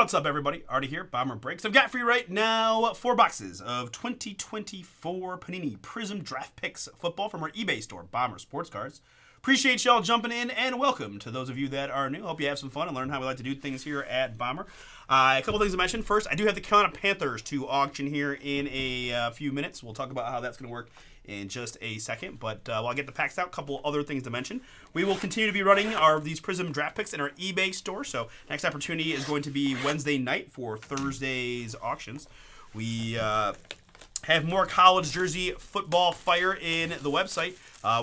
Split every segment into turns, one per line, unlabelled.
What's up, everybody? Artie here, Bomber Breaks. I've got for you right now 4 boxes of 2024 Panini Prizm Draft Picks football from our eBay store, Bomber Sports Cards. Appreciate y'all jumping in, and welcome to those of you that are new. Hope you have some fun and learn how we like to do things here at Bomber. A couple things to mention. First, I do have the Carolina Panthers to auction here in a few minutes. We'll talk about how that's going to work in just a second, but while I get the packs out, a couple other things to mention. We will continue to be running these Prizm draft picks in our eBay store, so next opportunity is going to be Wednesday night for Thursday's auctions. We have more college jersey football fire in the website.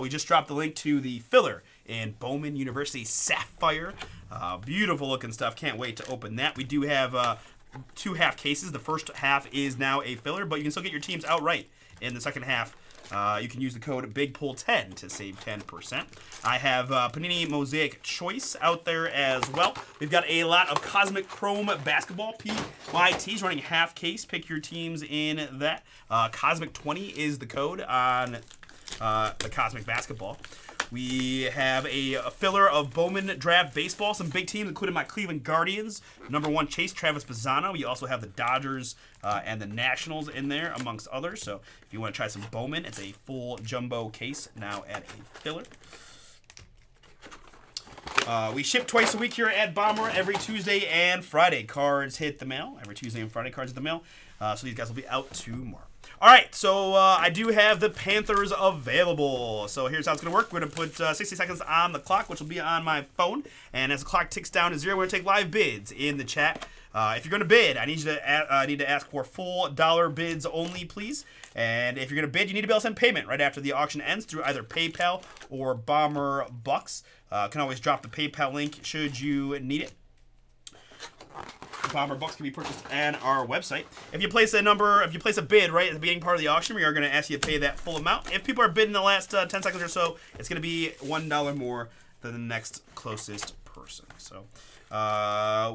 We just dropped the link to the filler in Bowman University Sapphire. Beautiful looking stuff. Can't wait to open that. We do have 2 half cases. The first half is now a filler, but you can still get your teams outright in the second half. You can use the code BIGPULL10 to save 10%. I have Panini Mosaic Choice out there as well. We've got a lot of Cosmic Chrome Basketball PYTs running half case. Pick your teams in that. Cosmic 20 is the code on the Cosmic Basketball. We have a filler of Bowman Draft Baseball. Some big teams, including my Cleveland Guardians. #1 Chase Travis Bazzano. We also have the Dodgers and the Nationals in there, amongst others. So if you want to try some Bowman, it's a full jumbo case now at a filler. We ship twice a week here at Bomber, every Tuesday and Friday. Cards hit the mail. Every Tuesday and Friday, cards hit the mail. So these guys will be out tomorrow. All right, so I do have the Panthers available. So here's how it's going to work. We're going to put 60 seconds on the clock, which will be on my phone. And as the clock ticks down to 0, we're going to take live bids in the chat. If you're going to bid, I need to ask for full dollar bids only, please. And if you're going to bid, you need to be able to send payment right after the auction ends through either PayPal or Bomber Bucks. Can always drop the PayPal link should you need it. Bomber Bucks can be purchased on our website. If you place a bid right at the beginning part of the auction, we are going to ask you to pay that full amount. If people are bidding the last 10 seconds or so, it's going to be $1 more than the next closest person. So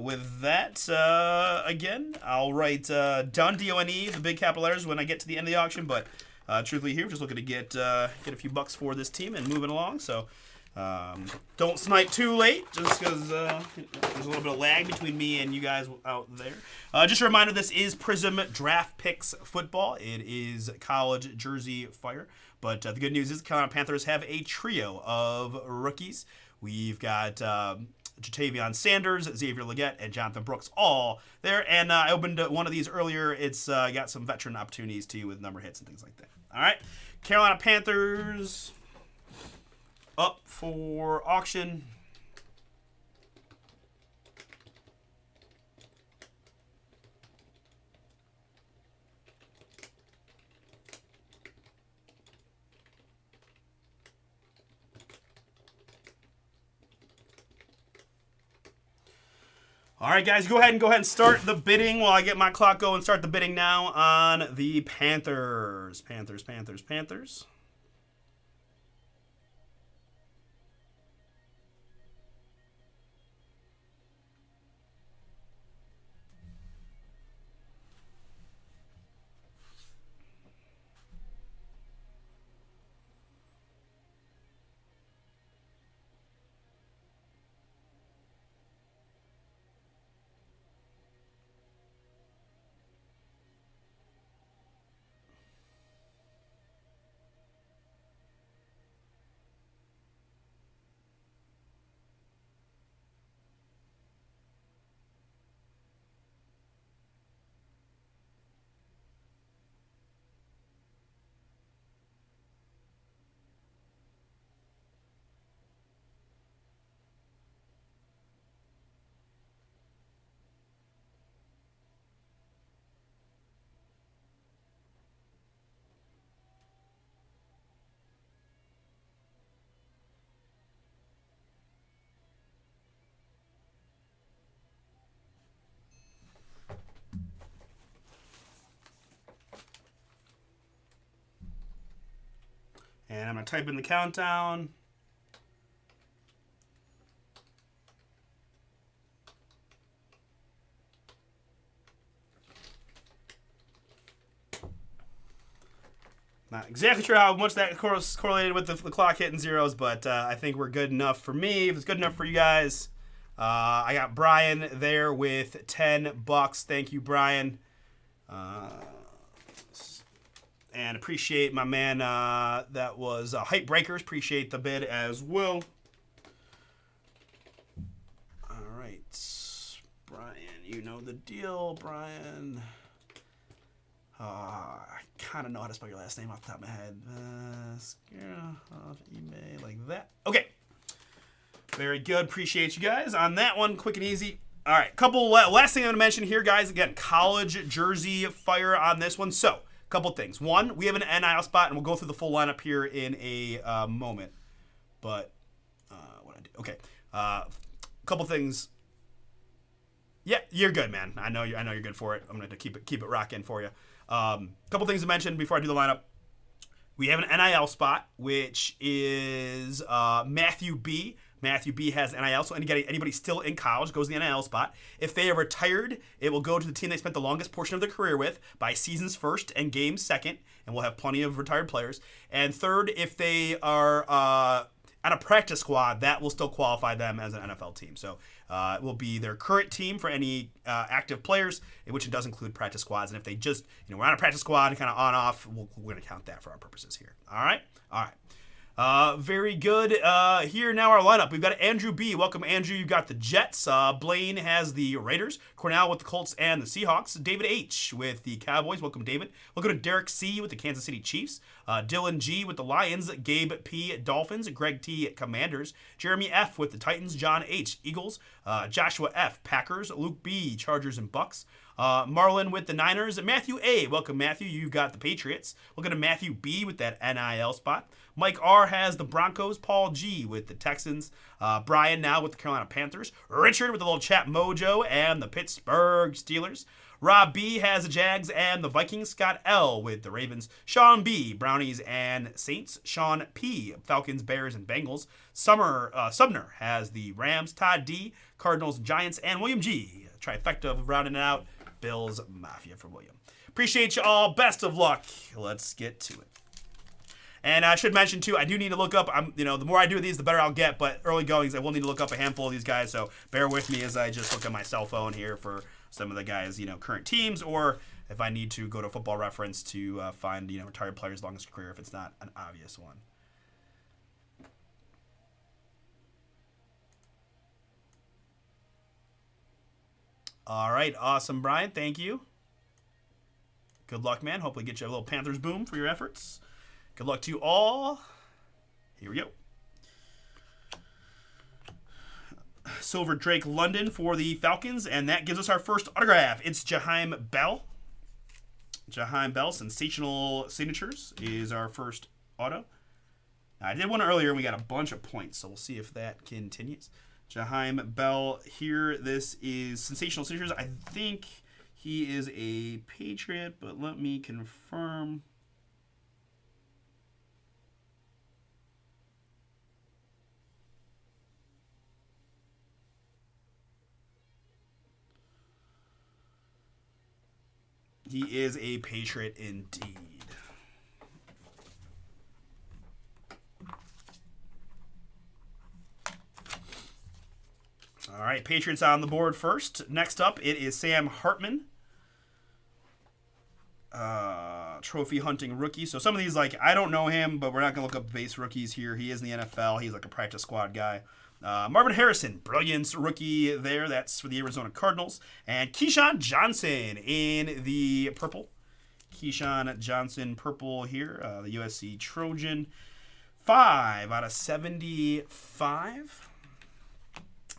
with that, again, I'll write done, D-O-N-E, the big capital letters when I get to the end of the auction. But truthfully here, we're just looking to get a few bucks for this team and moving along. So don't snipe too late, just because there's a little bit of lag between me and you guys out there. Just a reminder, this is Prizm Draft Picks football. It is college jersey fire. But the good news is the Carolina Panthers have a trio of rookies. We've got Jatavion Sanders, Xavier Legette, and Jonathan Brooks all there. And I opened one of these earlier. It's got some veteran opportunities too with number hits and things like that. All right, Carolina Panthers up for auction. All right, guys, go ahead and start the bidding while I get my clock going. Start the bidding now on the Panthers. Panthers. And I'm going to type in the countdown. Not exactly sure how much that correlated with the clock hitting zeros, but I think we're good enough for me. If it's good enough for you guys, I got Brian there with $10. Thank you, Brian. And appreciate my man. That was Hype Breakers. Appreciate the bid as well. All right, Brian, you know the deal, Brian. I kind of know how to spell your last name off the top of my head. eBay, like that. Okay. Very good. Appreciate you guys on that one. Quick and easy. All right. Last thing I'm going to mention here, guys. Again, college jersey fire on this one. So, couple things. One, we have an NIL spot, and we'll go through the full lineup here in a moment. But, what I do? Okay. Couple things. Yeah, you're good, man. I know you're good for it. I'm going to keep it rocking for you. Couple things to mention before I do the lineup. We have an NIL spot, which is Matthew B. Matthew B has NIL, so anybody still in college goes to the NIL spot. If they are retired, it will go to the team they spent the longest portion of their career with by seasons first and games second, and we'll have plenty of retired players. And third, if they are on a practice squad, that will still qualify them as an NFL team. So it will be their current team for any active players, which it does include practice squads. And if they just, we're on a practice squad and kind of on-off, we're going to count that for our purposes here. All right? All right. Very good. Here now our lineup. We've got Andrew B. Welcome, Andrew. You've got the Jets. Blaine has the Raiders. Cornell with the Colts and the Seahawks. David H. with the Cowboys. Welcome, David. We'll go to Derek C. with the Kansas City Chiefs. Dylan G. with the Lions. Gabe P. Dolphins. Greg T. Commanders. Jeremy F. with the Titans. John H. Eagles. Joshua F. Packers. Luke B. Chargers and Bucks. Marlon with the Niners. Matthew A. Welcome, Matthew. You've got the Patriots. We'll go to Matthew B. with that NIL spot. Mike R. has the Broncos. Paul G. with the Texans. Brian now with the Carolina Panthers. Richard with the little chat mojo and the Pittsburgh Steelers. Rob B. has the Jags and the Vikings. Scott L. with the Ravens. Sean B. Brownies and Saints. Sean P. Falcons, Bears, and Bengals. Sumner has the Rams. Todd D. Cardinals, Giants. And William G. Trifecta of rounding it out. Bills Mafia for William. Appreciate you all. Best of luck. Let's get to it. And I should mention, too, I do need to look up, the more I do these, the better I'll get, but early goings, I will need to look up a handful of these guys, so bear with me as I just look at my cell phone here for some of the guys, current teams, or if I need to go to Football Reference to find, retired players' longest career if it's not an obvious one. All right, awesome, Brian. Thank you. Good luck, man. Hopefully get you a little Panthers boom for your efforts. Good luck to you all. Here we go. Silver Drake London for the Falcons, and that gives us our first autograph. It's Jaheim Bell. Jaheim Bell, Sensational Signatures, is our first auto. I did one earlier, and we got a bunch of points, so we'll see if that continues. Jaheim Bell here. This is Sensational Signatures. I think he is a Patriot, but let me confirm. He is a Patriot indeed. All right, Patriots on the board first. Next up, it is Sam Hartman. Trophy hunting rookie. So some of these, I don't know him, but we're not going to look up base rookies here. He is in the NFL. He's like a practice squad guy. Marvin Harrison, brilliance rookie there. That's for the Arizona Cardinals. And Keyshawn Johnson in the purple. Keyshawn Johnson purple here, the USC Trojan. 5 out of 75.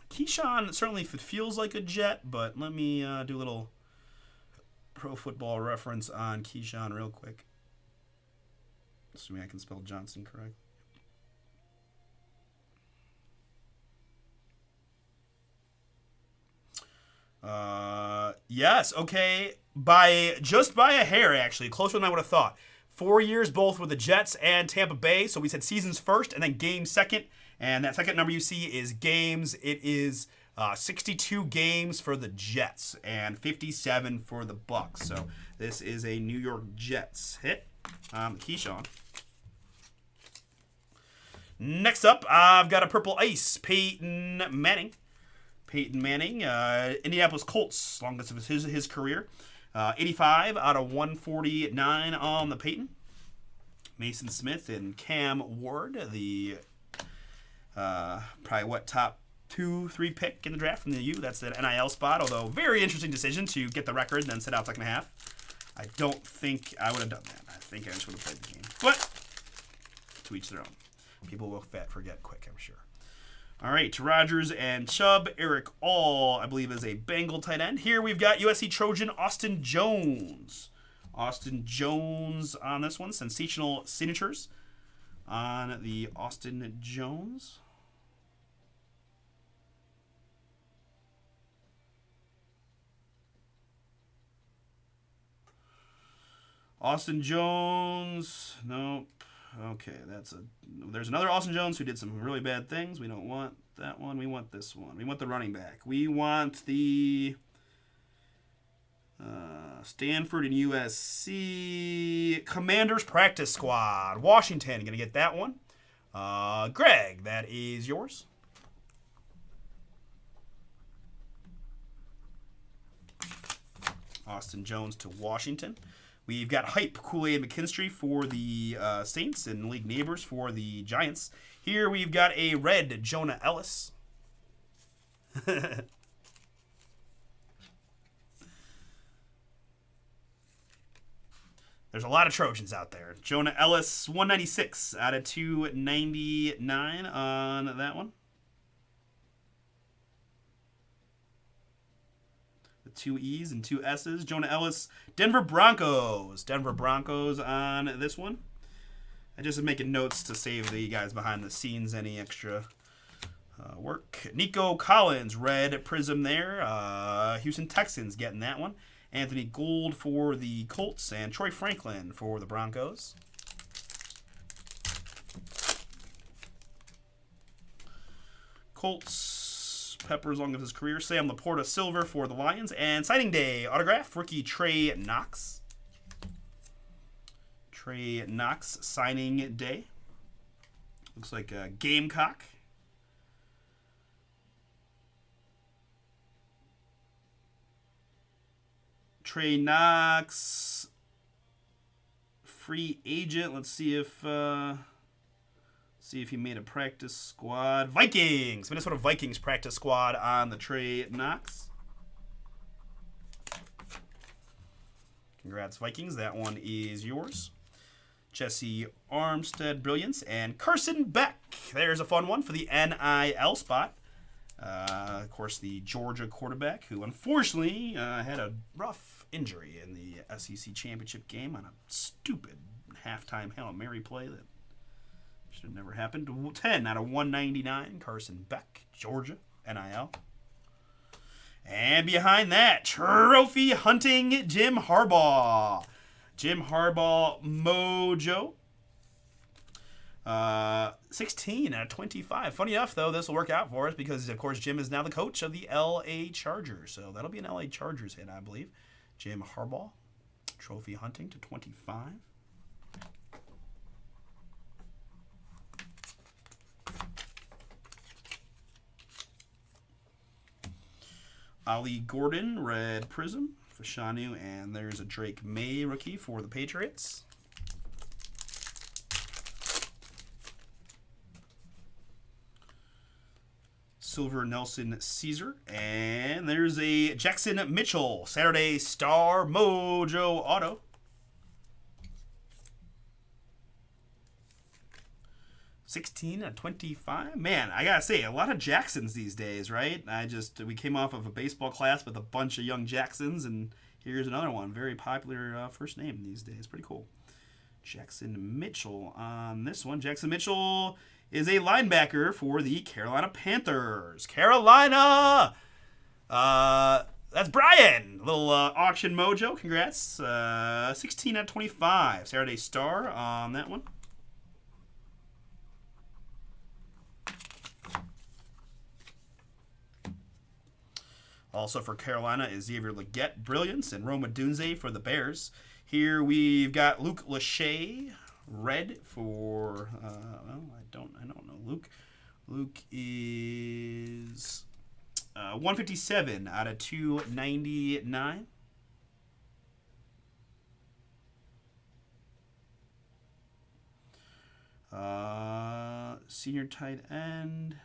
Keyshawn certainly feels like a Jet, but let me do a little Pro Football Reference on Keyshawn real quick. Assuming I can spell Johnson correct. Yes, okay. Just by a hair, actually. Closer than I would have thought. 4 years both with the Jets and Tampa Bay. So we said seasons first and then games second. And that second number you see is games. It is 62 games for the Jets and 57 for the Bucks. So this is a New York Jets hit. Keyshawn. Next up, I've got a purple ice. Peyton Manning. Peyton Manning, Indianapolis Colts, longest of his career. 85 out of 149 on the Peyton. Mason Smith and Cam Ward, the probably top 2-3 pick in the draft from the U. That's the NIL spot, although very interesting decision to get the record and then sit out second half. I don't think I would have done that. I think I just would have played the game. But to each their own. People will forget quick, I'm sure. All right, Rodgers and Chubb. Eric All, I believe, is a Bengal tight end. Here we've got USC Trojan Austin Jones. Austin Jones on this one. Sensational signatures on the Austin Jones. Austin Jones. Nope. Okay, there's another Austin Jones who did some really bad things. We don't want that one. We want this one. We want the running back. We want the Stanford and USC Commanders practice squad. Washington going to get that one. Greg, that is yours. Austin Jones to Washington. We've got Hype, Kool-Aid McKinstry for the Saints and League Neighbors for the Giants. Here we've got a red Jonah Ellis. There's a lot of Trojans out there. Jonah Ellis, 196 out of 299 on that one. 2 E's and 2 S's. Jonah Ellis, Denver Broncos. Denver Broncos on this one. I just am making notes to save the guys behind the scenes any extra work. Nico Collins, red Prizm there. Houston Texans getting that one. Anthony Gould for the Colts and Troy Franklin for the Broncos. Colts. Peppers long of his career. Sam Laporta silver for the Lions. And signing day autograph, rookie Trey Knox. Trey Knox signing day. Looks like a Gamecock. Trey Knox, free agent. Let's see if he made a practice squad. Vikings, Minnesota Vikings practice squad on the Trey Knox. Congrats, Vikings. That one is yours. Jesse Armstead, Brilliance, and Carson Beck. There's a fun one for the NIL spot. Of course, the Georgia quarterback who unfortunately had a rough injury in the SEC championship game on a stupid halftime Hail Mary play that should have never happened. 10 out of 199, Carson Beck, Georgia, NIL. And behind that, trophy hunting Jim Harbaugh. Jim Harbaugh Mojo. 16 out of 25. Funny enough, though, this will work out for us because, of course, Jim is now the coach of the LA Chargers. So that'll be an LA Chargers hit, I believe. Jim Harbaugh, trophy hunting to 25. Ali Gordon, red Prizm, Fashanu, and there's a Drake May rookie for the Patriots. Silver Nelson Caesar, and there's a Jackson Mitchell, Saturday Star Mojo Auto. $16 at 25. Man, I gotta say, a lot of Jacksons these days, right? We came off of a baseball class with a bunch of young Jacksons, and here's another one. Very popular first name these days. Pretty cool. Jackson Mitchell on this one. Jackson Mitchell is a linebacker for the Carolina Panthers. Carolina! That's Brian. Little auction mojo. Congrats. 16 out of 25. Saturday Star on that one. Also for Carolina is Xavier Legette, Brilliance, and Roma Dunze for the Bears. Here we've got Luke Lachey, red for I don't know. Luke is 157 out of 299. Senior tight end.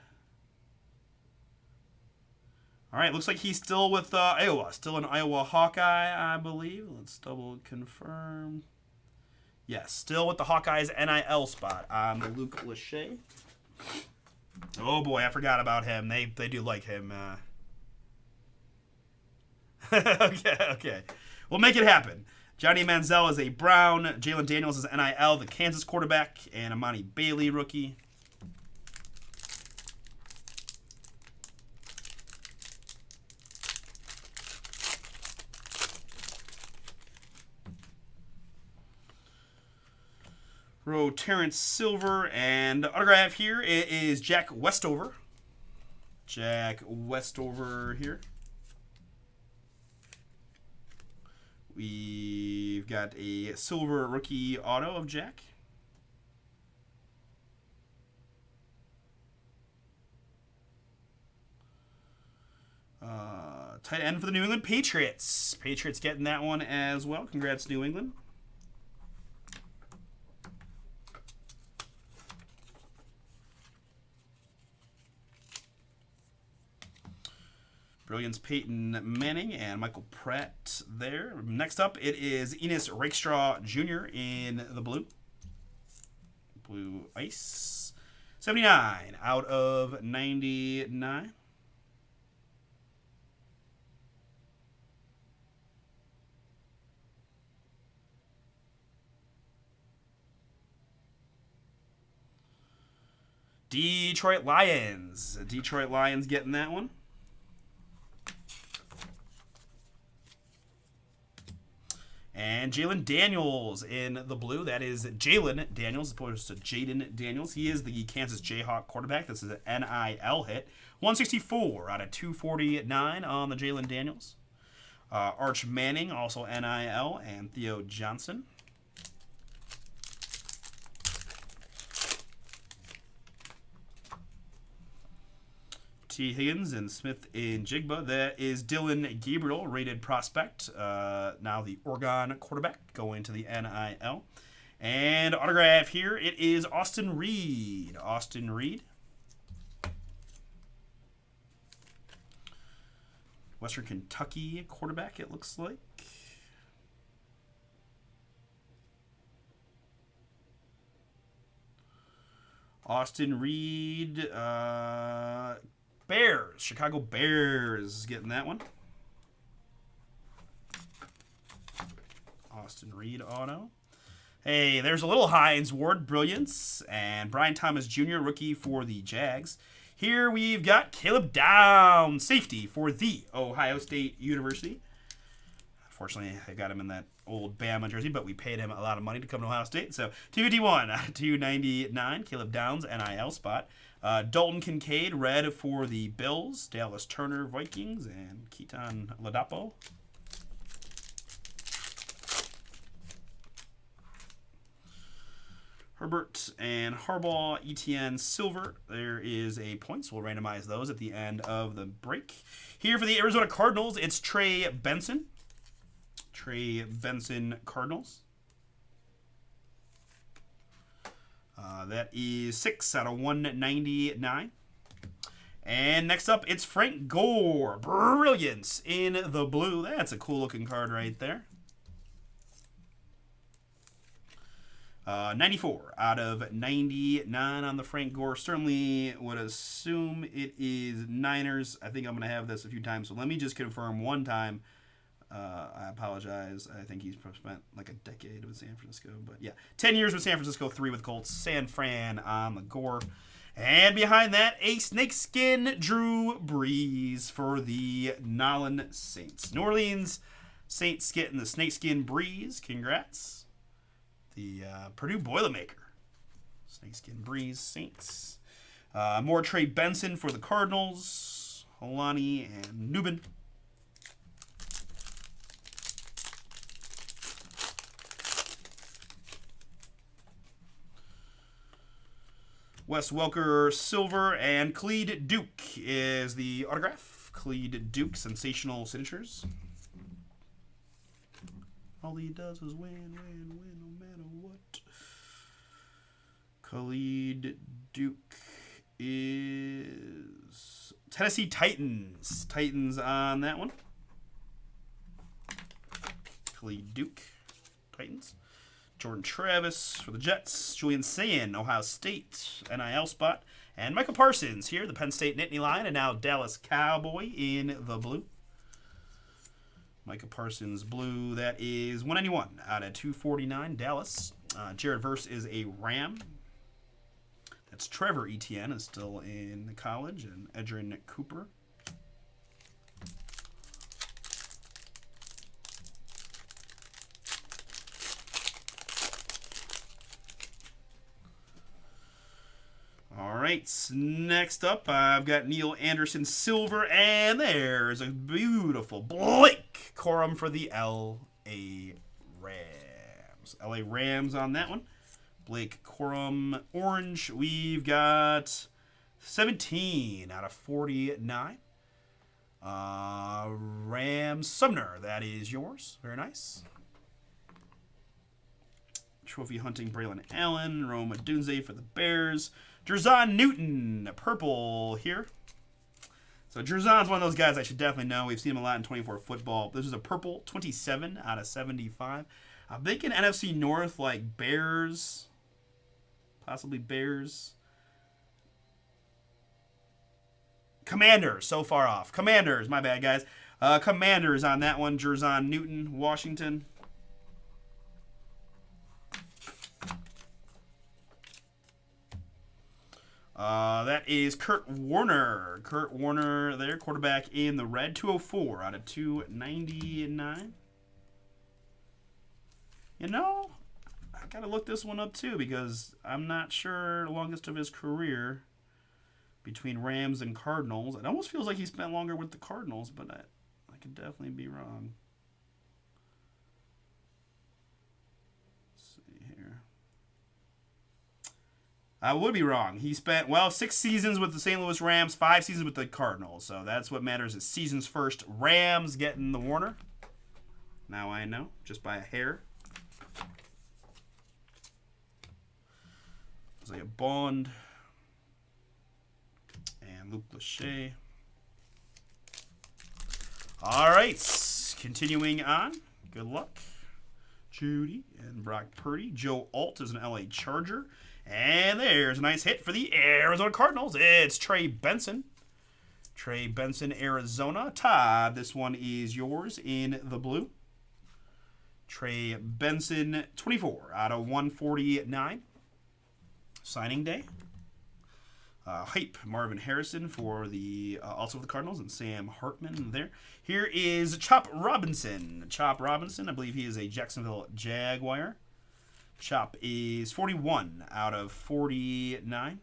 All right, looks like he's still with Iowa. Still an Iowa Hawkeye, I believe. Let's double confirm. Yes, still with the Hawkeyes NIL spot on the Luke Lachey. Oh boy, I forgot about him. They do like him. Okay. We'll make it happen. Johnny Manziel is a Brown. Jalen Daniels is NIL, the Kansas quarterback. And Amani Bailey, rookie. Row Terrence Silver, and autograph here it is Jack Westover. Jack Westover here. We've got a silver rookie auto of Jack. Tight end for the New England Patriots. Patriots getting that one as well. Congrats, New England. Brilliance Peyton Manning and Michael Pratt there. Next up, it is Enos Rakestraw Jr. in the blue. Blue Ice. 79 out of 99. Detroit Lions. Detroit Lions getting that one. And Jalen Daniels in the blue. That is Jalen Daniels as opposed to Jaden Daniels. He is the Kansas Jayhawk quarterback. This is an NIL hit. 164 out of 249 on the Jalen Daniels. Arch Manning, also NIL, and Theo Johnson. T. Higgins and Smith in Jigba. That is Dylan Gabriel, rated prospect. Now the Oregon quarterback going to the NIL. And autograph here, it is Austin Reed. Austin Reed. Western Kentucky quarterback, it looks like. Austin Reed. Bears. Chicago Bears getting that one. Austin Reed auto. Hey, there's a little Hines Ward Brilliance. And Brian Thomas Jr., rookie for the Jags. Here we've got Caleb Downs, safety for the Ohio State University. Unfortunately, I got him in that old Bama jersey, but we paid him a lot of money to come to Ohio State. So 251 out of 299. Caleb Downs, NIL spot. Dalton Kincaid, red for the Bills. Dallas Turner, Vikings. And Keaton Ladapo. Herbert and Harbaugh, ETN Silver. There is a points. We'll randomize those at the end of the break. Here for the Arizona Cardinals, it's Trey Benson. Trey Benson Cardinals. That is 6 out of 199. And next up, it's Frank Gore. Brilliance in the blue. That's a cool looking card right there. 94 out of 99 on the Frank Gore. Certainly would assume it is Niners. I think I'm going to have this a few times. So let me just confirm one time. I apologize. I think he's spent like a decade with San Francisco. But yeah, 10 years with San Francisco, 3 with Colts. San Fran on the Gore. And behind that, a snakeskin Drew Brees for the Nolan Saints. New Orleans Saints getting the snakeskin Brees. Congrats. The Purdue Boilermaker. Snakeskin Breeze Saints. More Trey Benson for the Cardinals. Holani and Newman. Wes Welker Silver and Khalid Duke is the autograph. Khalid Duke, sensational signatures. All he does is win, no matter what. Khalid Duke is Tennessee Titans. Titans on that one. Khalid Duke, Titans. Jordan Travis for the Jets. Julian Sayin, Ohio State, NIL spot. And Michael Parsons here, the Penn State Nittany Lion, and now Dallas Cowboy in the blue. Micah Parsons blue, that is 191 out of 249, Dallas. Jared Verse is a Ram. That's Trevor Etienne is still in college, and Edgerrin Cooper. All right, next up, I've got Neil Anderson silver, and there's a beautiful Blake Corum for the L.A. Rams. L.A. Rams on that one. Blake Corum orange. We've got 17 out of 49. Rams Sumner, that is yours. Very nice. Trophy hunting Braylon Allen. Rome Odunze for the Bears. Jerzon Newton, purple here. So Jerzon's one of those guys I should definitely know. We've seen him a lot in 24 football. This is a purple, 27 out of 75. I'm thinking NFC North, like Bears, possibly Bears. Commanders, so far off. Commanders, my bad, guys. Commanders on that one. Jerzon Newton, Washington. That is Kurt Warner. Kurt Warner there, quarterback in the red. 204 out of 299. You know, I got to look this one up too because I'm not sure the longest of his career between Rams and Cardinals. It almost feels like he spent longer with the Cardinals, but I could definitely be wrong. I would be wrong. He spent, 6 seasons with the St. Louis Rams, 5 seasons with the Cardinals. So that's what matters is seasons first. Rams getting the Warner. Now I know, just by a hair. Isaiah Bond. And Luke Lachey. All right, continuing on. Good luck. Judy and Brock Purdy. Joe Alt is an LA Charger. And there's a nice hit for the Arizona Cardinals. It's Trey Benson. Trey Benson, Arizona. Todd, this one is yours in the blue. Trey Benson, 24 out of 149. Signing day. Hype, Marvin Harrison for the also for the Cardinals, and Sam Hartman there. Here is Chop Robinson. Chop Robinson, I believe he is a Jacksonville Jaguar. Chop is 41 out of 49.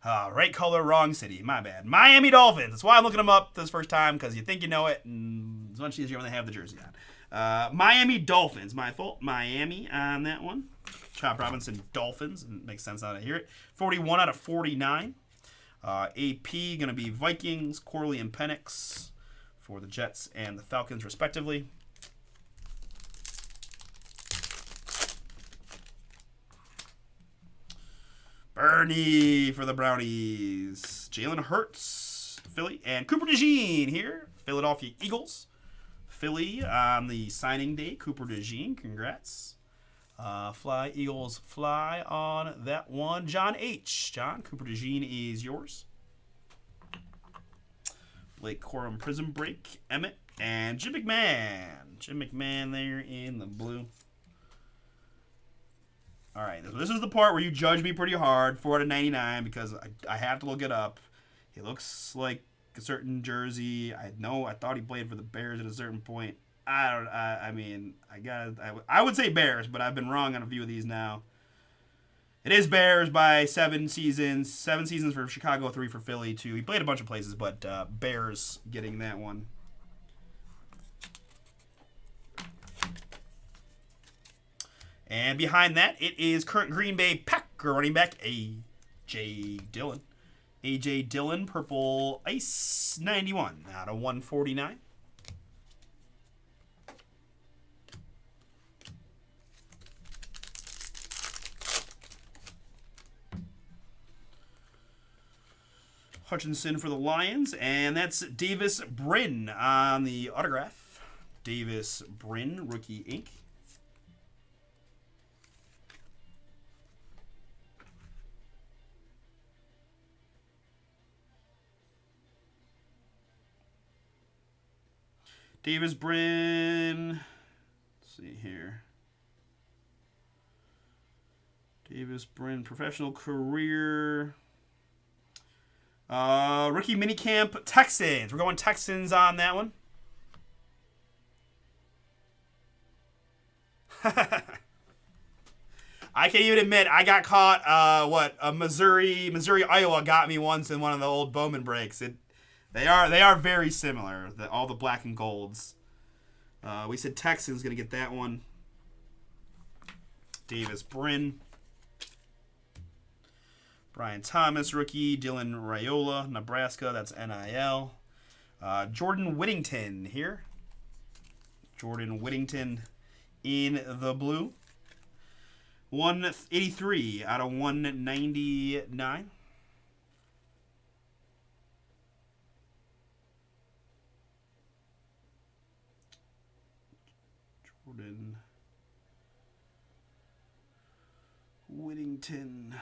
Right color, wrong city. My bad. Miami Dolphins. That's why I'm looking them up this first time, because you think you know it, and it's much easier when they have the jersey on. Miami Dolphins. My fault. Miami on that one. Chop Robinson Dolphins. It makes sense now to hear it. 41 out of 49. AP going to be Vikings, Corley and Penix for the Jets and the Falcons, respectively. Bernie for the Brownies. Jalen Hurts, Philly, and Cooper DeJean here, Philadelphia Eagles. Philly on the signing day. Cooper DeJean, congrats. Fly, Eagles, fly on that one. John H. John, Cooper DeJean is yours. Blake Corum, Prizm Break, Emmett, and Jim McMahon. Jim McMahon there in the blue. All right, this is the part where you judge me pretty hard, 4 out of 99, because I have to look it up. He looks like a certain jersey. I thought he played for the Bears at a certain point. I would say Bears, but I've been wrong on a few of these now. It is Bears by 7 seasons. 7 seasons for Chicago, 3 for Philly, 2. He played a bunch of places, but Bears getting that one. And behind that, it is current Green Bay Packer running back A.J. Dillon. A.J. Dillon, purple ice 91 out of 149. Hutchinson for the Lions, and that's Davis Brin on the autograph. Davis Brin, rookie ink. Davis Brin, let's see here. Davis Brin, professional career. Rookie minicamp, Texans. We're going Texans on that one. I can't even admit I got caught. Missouri, Iowa got me once in one of the old Bowman breaks. They are very similar. All the black and golds. We said Texans gonna get that one. Davis Brin. Brian Thomas, rookie. Dylan Raiola, Nebraska. That's NIL. Jordan Whittington here. Jordan Whittington in the blue. 183 out of 199. Jordan Whittington.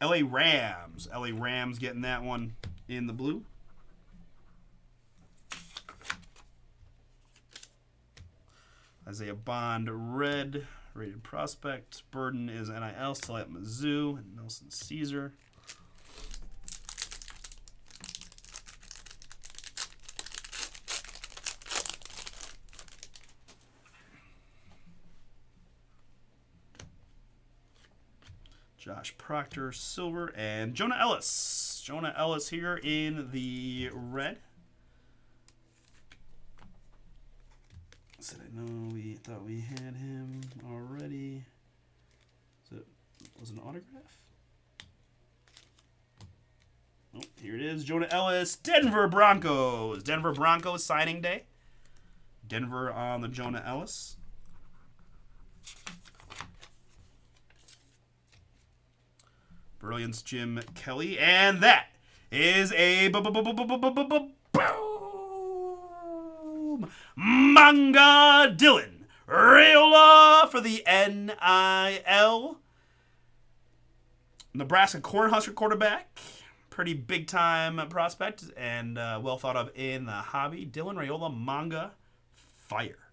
LA Rams. LA Rams getting that one in the blue. Isaiah Bond, red, rated prospect. Burden is NIL, still at Mizzou. And Nelson Caesar. Josh Proctor, silver, and Jonah Ellis. Jonah Ellis here in the red. Said I know we thought we had him already. Was it an autograph? Oh, here it is. Jonah Ellis, Denver Broncos. Denver Broncos signing day. Denver on the Jonah Ellis. Brilliance, Jim Kelly. And that is a boom. Manga Dylan Raiola for the NIL. Nebraska Cornhusker quarterback. Pretty big time prospect and well thought of in the hobby. Dylan Raiola, manga fire.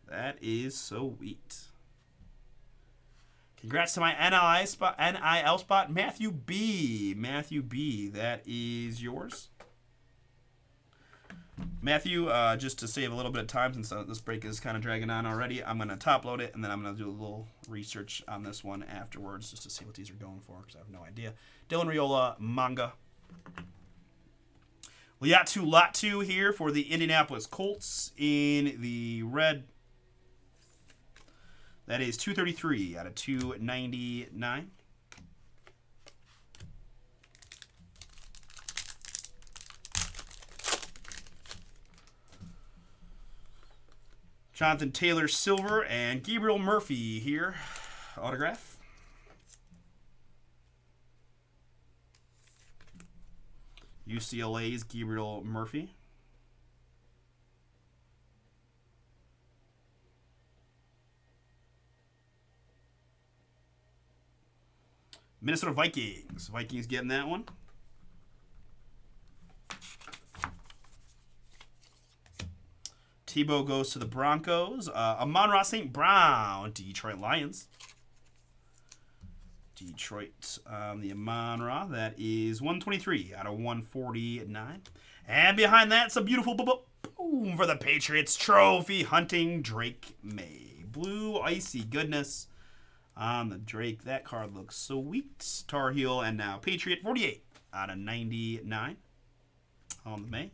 That is sweet. Congrats to my NIL spot, Matthew B. Matthew B, that is yours. Matthew, just to save a little bit of time since this break is kind of dragging on already, I'm going to top load it, and then I'm going to do a little research on this one afterwards just to see what these are going for because I have no idea. Dylan Raiola, manga. Lot 2 here for the Indianapolis Colts in the red. That is 233 out of 299. Jonathan Taylor, silver, and Gabriel Murphy here, autograph. UCLA's Gabriel Murphy. Minnesota Vikings. Vikings getting that one. Tebow goes to the Broncos. Amon-Ra St. Brown, Detroit Lions. Detroit, the Amon-Ra. That is 123 out of 149. And behind that, it's a beautiful boom for the Patriots. Trophy hunting Drake May. Blue icy goodness on the Drake. That card looks sweet. Tar Heel and now Patriot. 48 out of 99 on the May.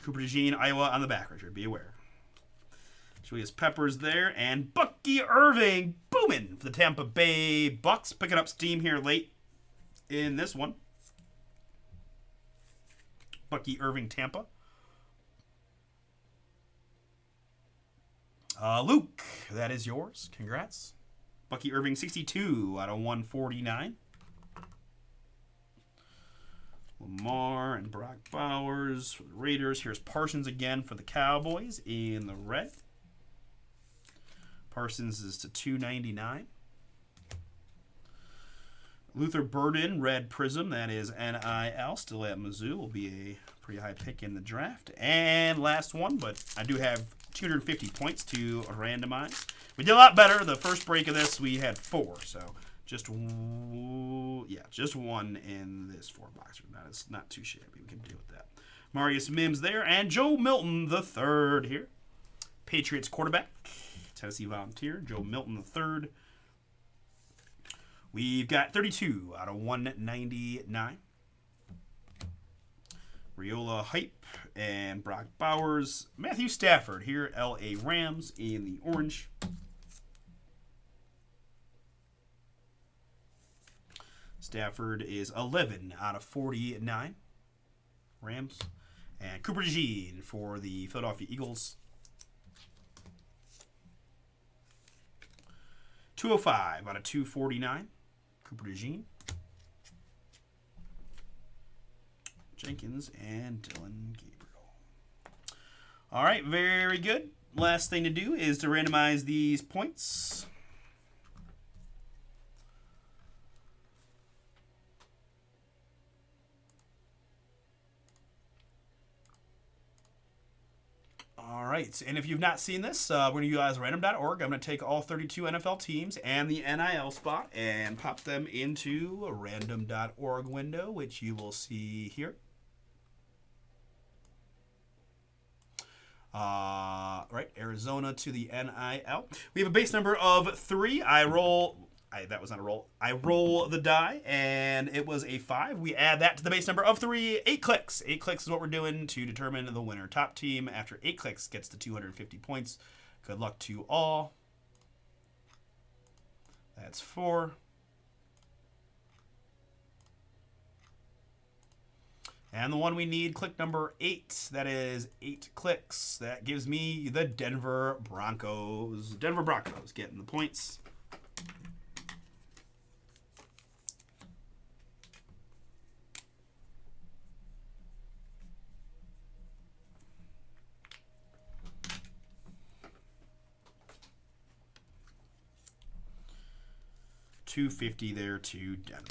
Cooper DeJean, Iowa on the back, Richard. Be aware. Julius Peppers there. And Bucky Irving booming for the Tampa Bay Bucks. Picking up steam here late in this one. Bucky Irving, Tampa. Luke, that is yours. Congrats. Bucky Irving, 62 out of 149. Lamar and Brock Bowers for the Raiders. Here's Parsons again for the Cowboys in the red. Parsons is to 299. Luther Burden, red Prizm. That is NIL. Still at Mizzou. Will be a pretty high pick in the draft. And last one, but I do have 250 points to randomize. We did a lot better. The first break of this, we had 4. So just one in this 4-boxer. That is not too shabby. We can deal with that. Marius Mims there. And Joe Milton the third here. Patriots quarterback. Tennessee Volunteer. Joe Milton the third. We've got 32 out of 199. Riola Hype and Brock Bowers. Matthew Stafford here, LA Rams in the orange. Stafford is 11 out of 49. Rams. And Cooper DeJean for the Philadelphia Eagles. 205 out of 249. Cooper DeJean. Jenkins and Dylan Gabriel. All right, very good. Last thing to do is to randomize these points. All right, and if you've not seen this, we're going to utilize random.org. I'm going to take all 32 NFL teams and the NIL spot and pop them into a random.org window, which you will see here. Right, Arizona to the NIL. We have a base number of 3. That was not a roll. I roll the die, and it was a 5. We add that to the base number of 3. 8 clicks. 8 clicks is what we're doing to determine the winner. Top team after 8 clicks gets to 250 points. Good luck to all. That's 4. And the one we need, click number 8. That is 8 clicks. That gives me the Denver Broncos. Denver Broncos getting the points. $250 there to Denver.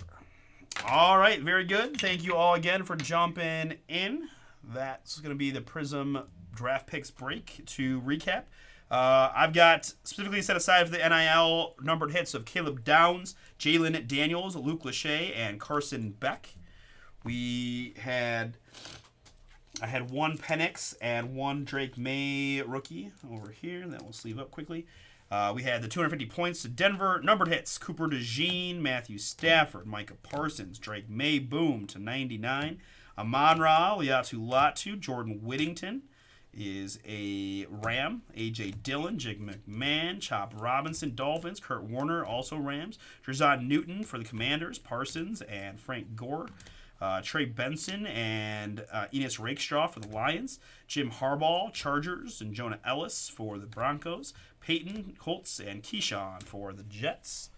All right, very good. Thank you all again for jumping in. That's going to be the Prizm draft picks break. To recap, I've got specifically set aside for the NIL numbered hits of Caleb Downs, Jalen Daniels, Luke Lachey, and Carson Beck. I had 1 Penix and 1 Drake May rookie over here. That will sleeve up quickly. We had the 250 points to Denver. Numbered hits, Cooper DeJean, Matthew Stafford, Micah Parsons, Drake May, boom, to 99. Amon-Ra, Liatu Latu, Jordan Whittington is a Ram. A.J. Dillon, Jig McMahon, Chop Robinson, Dolphins, Kurt Warner, also Rams. Drizon Newton for the Commanders, Parsons, and Frank Gore. Trey Benson and Enos Rakestraw for the Lions. Jim Harbaugh, Chargers, and Jonah Ellis for the Broncos. Peyton, Colts, and Keyshawn for the Jets.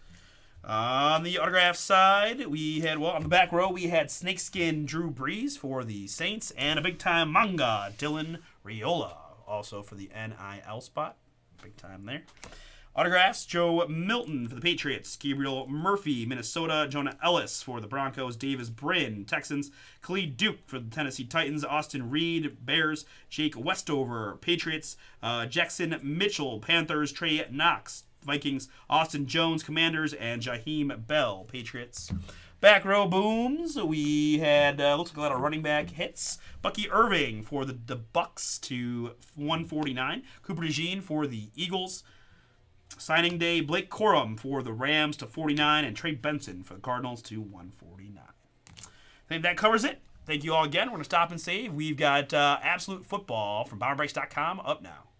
On the autograph side, we had, on the back row, we had Snakeskin Drew Brees for the Saints and a big-time manga, Dylan Riola, also for the NIL spot. Big time there. Autographs, Joe Milton for the Patriots, Gabriel Murphy, Minnesota, Jonah Ellis for the Broncos, Davis Brin, Texans, Khalid Duke for the Tennessee Titans, Austin Reed, Bears, Jake Westover, Patriots, Jackson Mitchell, Panthers, Trey Knox, Vikings, Austin Jones, Commanders, and Jaheim Bell, Patriots. Back row booms, we had, looks like a lot of running back hits. Bucky Irving for the Bucks to 149, Cooper DeJean for the Eagles. Signing day, Blake Corum for the Rams to 49, and Trey Benson for the Cardinals to 149. I think that covers it. Thank you all again. We're going to stop and save. We've got Absolute Football from BomberBreaks.com up now.